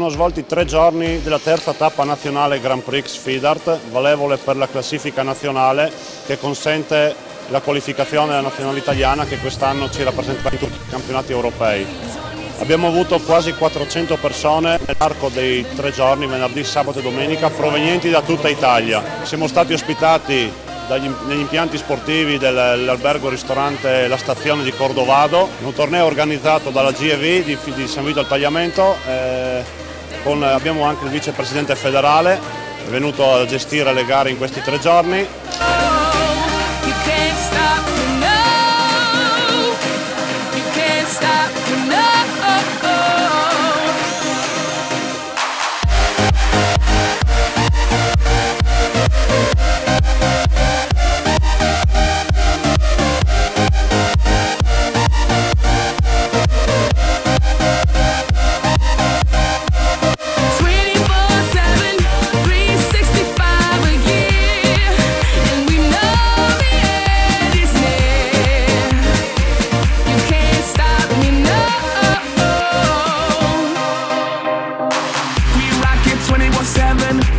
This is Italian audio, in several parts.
Sono svolti 3 giorni della terza tappa nazionale Grand Prix FIDART, valevole per la classifica nazionale che consente la qualificazione della nazionale italiana che quest'anno ci rappresenterà in tutti i campionati europei. Abbiamo avuto quasi 400 persone nell'arco dei 3 giorni, venerdì, sabato e domenica, provenienti da tutta Italia. Siamo stati ospitati negli impianti sportivi dell'albergo-ristorante La Stazione di Cordovado, un torneo organizzato dalla GEV di San Vito al Tagliamento. Abbiamo anche il vicepresidente federale, è venuto a gestire le gare in questi 3 giorni.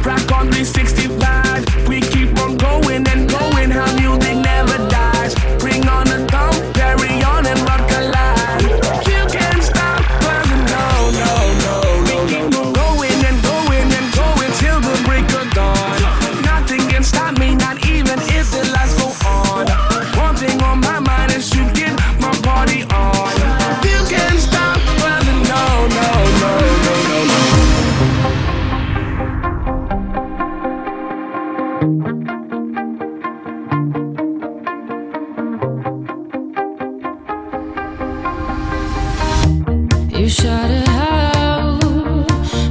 Rock on 365, we keep on going and going, how music never dies. Bring on the drum, carry on and rock alive. You can't stop, but no, no, no, we keep on going and going and going till the break of dawn. Nothing can stop me, not even if the lights go on. One thing on my mind is to get my party on. You can't stop, but no, no, no, no, no, no. You shout it out,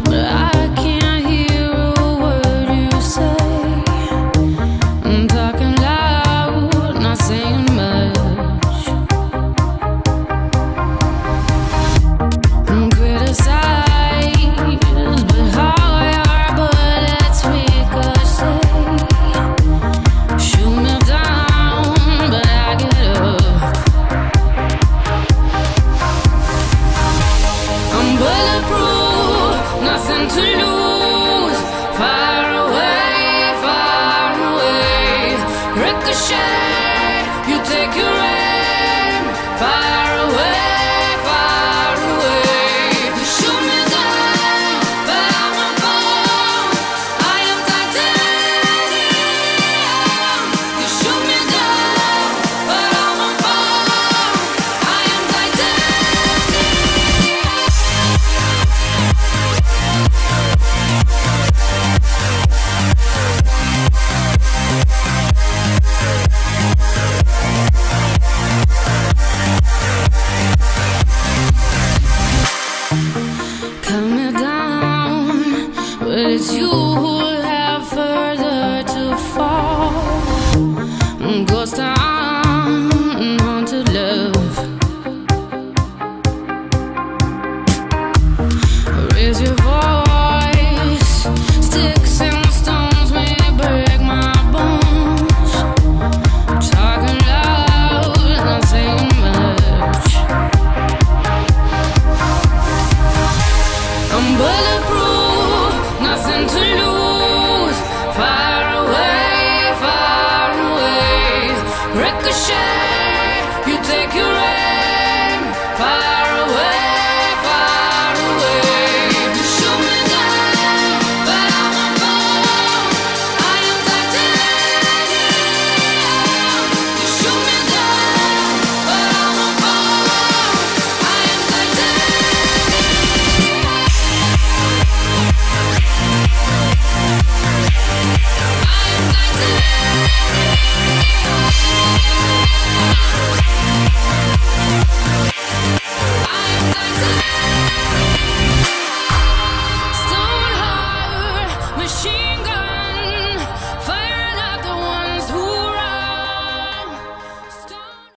but I can't hear a word you say. I'm talking loud, not saying much. I'm criticized, but how your bullets ricochet. Shoot me down, but I get up. I'm bulletproof, nothing to lose. Far away, ricochet. You take your aim.